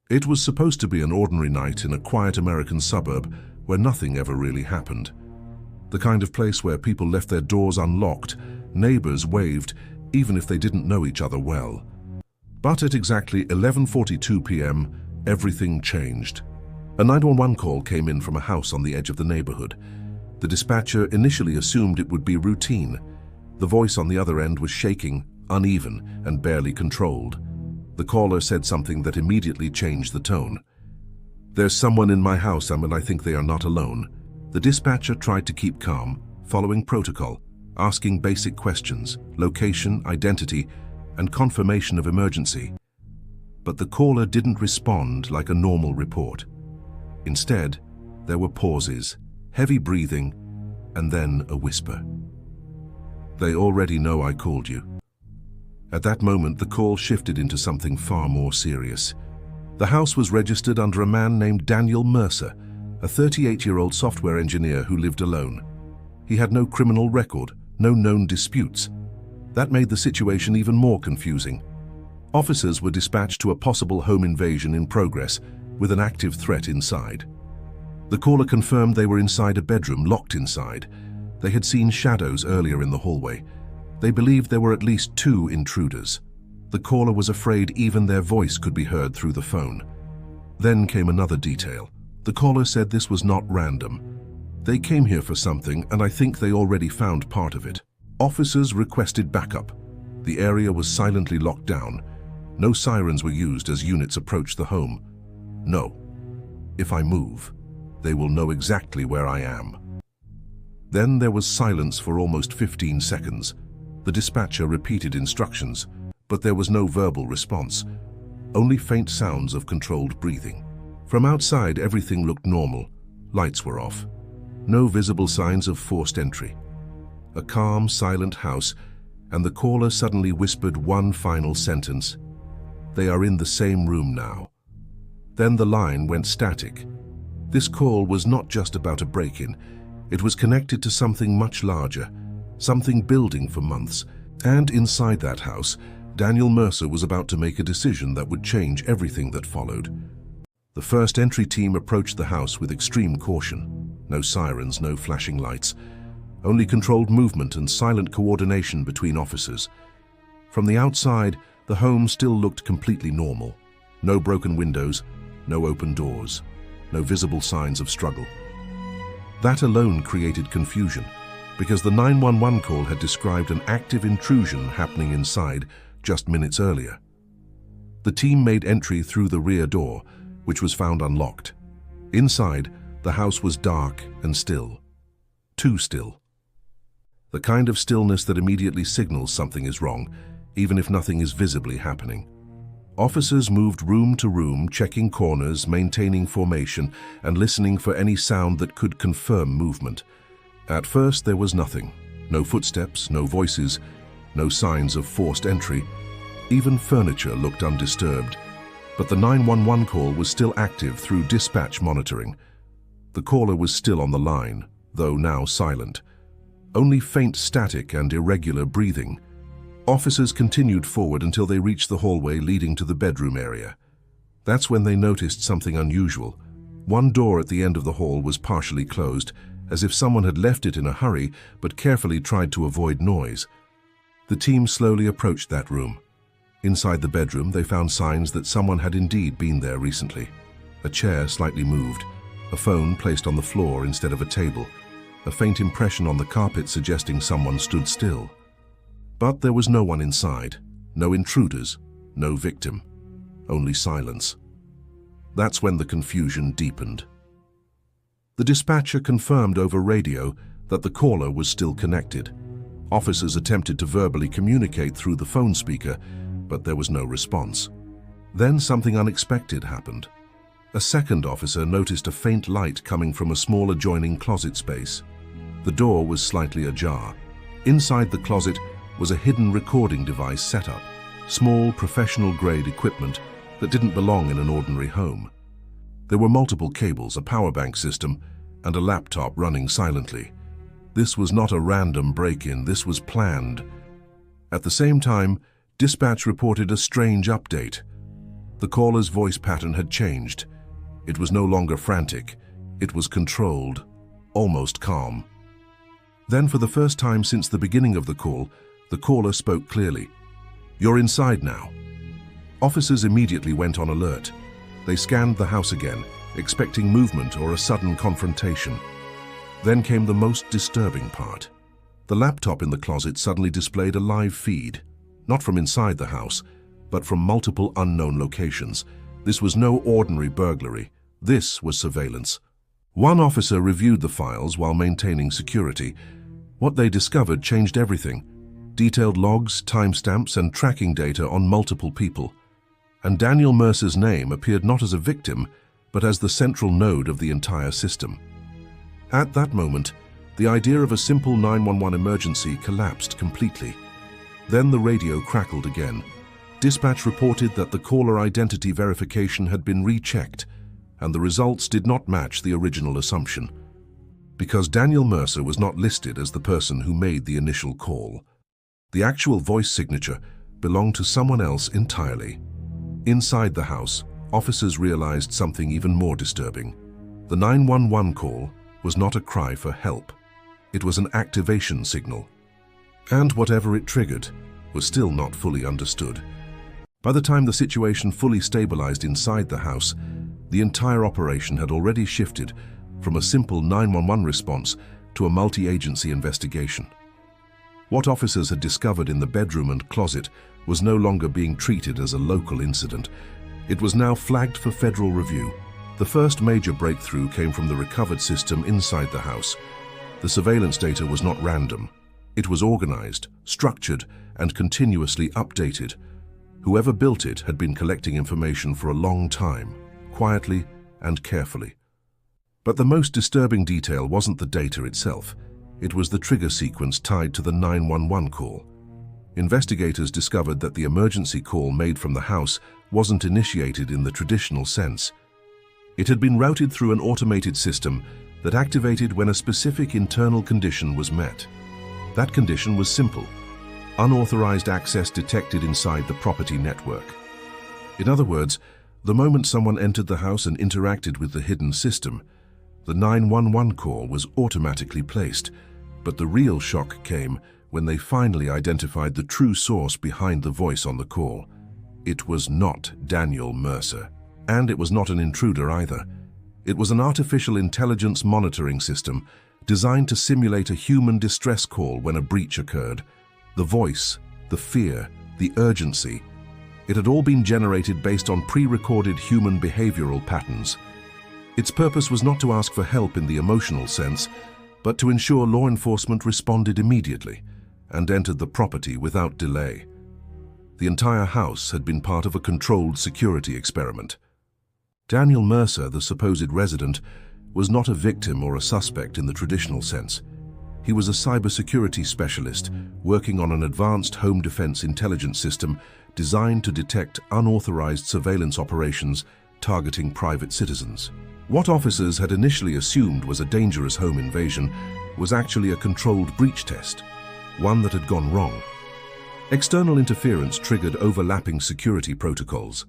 It was supposed to be an ordinary night in a quiet American suburb where nothing ever really happened. The kind of place where people left their doors unlocked, neighbors waved, even if they didn't know each other well. But at exactly 11:42 p.m., everything changed. A 911 call came in from a house on the edge of the neighborhood. The dispatcher initially assumed it would be routine. The voice on the other end was shaking, uneven, and barely controlled. The caller said something that immediately changed the tone. "There's someone in my house, and I think they are not alone." The dispatcher tried to keep calm, following protocol, asking basic questions, location, identity, and confirmation of emergency. But the caller didn't respond like a normal report. Instead, there were pauses, heavy breathing, and then a whisper. "They already know I called you." At that moment, the call shifted into something far more serious. The house was registered under a man named Daniel Mercer, a 38-year-old software engineer who lived alone. He had no criminal record, no known disputes. That made the situation even more confusing. Officers were dispatched to a possible home invasion in progress, with an active threat inside. The caller confirmed they were inside a bedroom, locked inside. They had seen shadows earlier in the hallway. They believed there were at least 2 intruders. The caller was afraid even their voice could be heard through the phone. Then came another detail. The caller said this was not random. "They came here for something, and I think they already found part of it." Officers requested backup. The area was silently locked down. No sirens were used as units approached the home. "No. If I move, they will know exactly where I am." Then there was silence for almost 15 seconds. The dispatcher repeated instructions, but there was no verbal response, only faint sounds of controlled breathing. From outside, everything looked normal. Lights were off. No visible signs of forced entry. A calm, silent house, and the caller suddenly whispered one final sentence. "They are in the same room now." Then the line went static. This call was not just about a break-in. It was connected to something much larger, something building for months. And inside that house, Daniel Mercer was about to make a decision that would change everything that followed. The first entry team approached the house with extreme caution. No sirens, no flashing lights, only controlled movement and silent coordination between officers. From the outside, the home still looked completely normal. No broken windows, no open doors, no visible signs of struggle. That alone created confusion, because the 911 call had described an active intrusion happening inside just minutes earlier. The team made entry through the rear door, which was found unlocked. Inside, the house was dark and still. Too still. The kind of stillness that immediately signals something is wrong, even if nothing is visibly happening. Officers moved room to room, checking corners, maintaining formation, and listening for any sound that could confirm movement. At first, there was nothing. No footsteps, no voices, no signs of forced entry. Even furniture looked undisturbed. But the 911 call was still active through dispatch monitoring. The caller was still on the line, though now silent. Only faint static and irregular breathing. Officers continued forward until they reached the hallway leading to the bedroom area. That's when they noticed something unusual. One door at the end of the hall was partially closed, as if someone had left it in a hurry but carefully tried to avoid noise. The team slowly approached that room. Inside the bedroom, they found signs that someone had indeed been there recently. A chair slightly moved, a phone placed on the floor instead of a table, a faint impression on the carpet suggesting someone stood still. But there was no one inside, no intruders, no victim, only silence. That's when the confusion deepened. The dispatcher confirmed over radio that the caller was still connected. Officers attempted to verbally communicate through the phone speaker, but there was no response. Then something unexpected happened. A second officer noticed a faint light coming from a small adjoining closet space. The door was slightly ajar. Inside the closet was a hidden recording device setup, small professional-grade equipment that didn't belong in an ordinary home. There were multiple cables, a power bank system, and a laptop running silently. This was not a random break-in, this was planned. At the same time, dispatch reported a strange update. The caller's voice pattern had changed. It was no longer frantic. It was controlled, almost calm. Then, for the first time since the beginning of the call, the caller spoke clearly. "You're inside now." Officers immediately went on alert. They scanned the house again, expecting movement or a sudden confrontation. Then came the most disturbing part. The laptop in the closet suddenly displayed a live feed, not from inside the house, but from multiple unknown locations. This was no ordinary burglary. This was surveillance. One officer reviewed the files while maintaining security. What they discovered changed everything. Detailed logs, timestamps, and tracking data on multiple people. And Daniel Mercer's name appeared not as a victim, but as the central node of the entire system. At that moment, the idea of a simple 911 emergency collapsed completely. Then the radio crackled again. Dispatch reported that the caller identity verification had been rechecked, and the results did not match the original assumption. Because Daniel Mercer was not listed as the person who made the initial call. The actual voice signature belonged to someone else entirely. Inside the house, officers realized something even more disturbing. The 911 call was not a cry for help. It was an activation signal. And whatever it triggered was still not fully understood. By the time the situation fully stabilized inside the house, the entire operation had already shifted from a simple 911 response to a multi-agency investigation. What officers had discovered in the bedroom and closet was no longer being treated as a local incident. It was now flagged for federal review. The first major breakthrough came from the recovered system inside the house. The surveillance data was not random. It was organized, structured, and continuously updated. Whoever built it had been collecting information for a long time, quietly and carefully. But the most disturbing detail wasn't the data itself. It was the trigger sequence tied to the 911 call. Investigators discovered that the emergency call made from the house wasn't initiated in the traditional sense. It had been routed through an automated system that activated when a specific internal condition was met. That condition was simple: unauthorized access detected inside the property network. In other words, the moment someone entered the house and interacted with the hidden system, the 911 call was automatically placed. But the real shock came when they finally identified the true source behind the voice on the call. It was not Daniel Mercer, and it was not an intruder either. It was an artificial intelligence monitoring system designed to simulate a human distress call when a breach occurred. The voice, the fear, the urgency, it had all been generated based on pre-recorded human behavioral patterns. Its purpose was not to ask for help in the emotional sense, but to ensure law enforcement responded immediately and entered the property without delay. The entire house had been part of a controlled security experiment. Daniel Mercer, the supposed resident, was not a victim or a suspect in the traditional sense. He was a cybersecurity specialist working on an advanced home defense intelligence system designed to detect unauthorized surveillance operations targeting private citizens. What officers had initially assumed was a dangerous home invasion was actually a controlled breach test, one that had gone wrong. External interference triggered overlapping security protocols.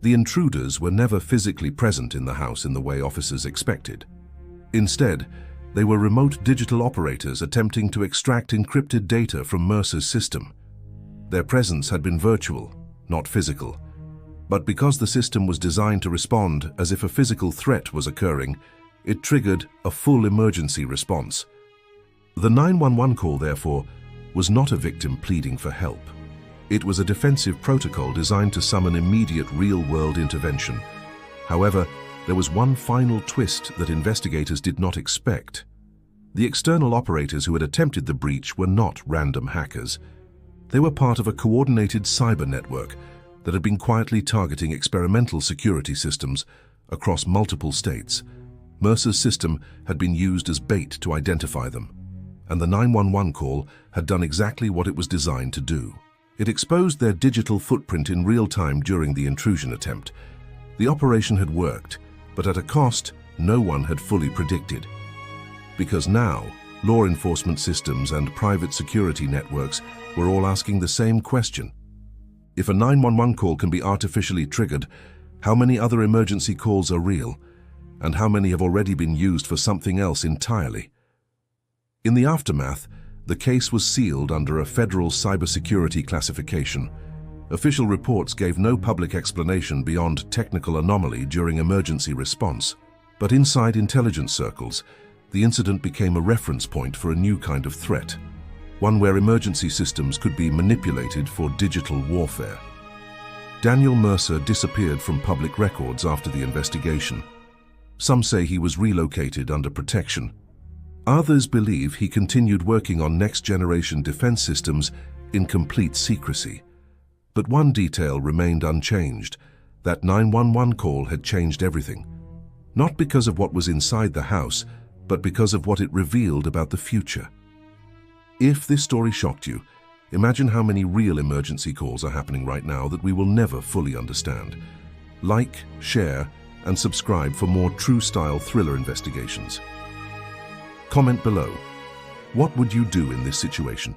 The intruders were never physically present in the house in the way officers expected. Instead, they were remote digital operators attempting to extract encrypted data from Mercer's system. Their presence had been virtual, not physical. But because the system was designed to respond as if a physical threat was occurring, it triggered a full emergency response. The 911 call, therefore, was not a victim pleading for help. It was a defensive protocol designed to summon immediate real-world intervention. However, there was one final twist that investigators did not expect. The external operators who had attempted the breach were not random hackers. They were part of a coordinated cyber network that had been quietly targeting experimental security systems across multiple states. Mercer's system had been used as bait to identify them, and the 911 call had done exactly what it was designed to do. It exposed their digital footprint in real time during the intrusion attempt. The operation had worked, but at a cost no one had fully predicted. Because now, law enforcement systems and private security networks were all asking the same question. If a 911 call can be artificially triggered, how many other emergency calls are real, and how many have already been used for something else entirely? In the aftermath, the case was sealed under a federal cybersecurity classification. Official reports gave no public explanation beyond technical anomaly during emergency response. But inside intelligence circles, the incident became a reference point for a new kind of threat, one where emergency systems could be manipulated for digital warfare. Daniel Mercer disappeared from public records after the investigation. Some say he was relocated under protection. Others believe he continued working on next-generation defense systems in complete secrecy. But one detail remained unchanged. That 911 call had changed everything. Not because of what was inside the house, but because of what it revealed about the future. If this story shocked you, imagine how many real emergency calls are happening right now that we will never fully understand. Like, share, and subscribe for more true-style thriller investigations. Comment below. What would you do in this situation?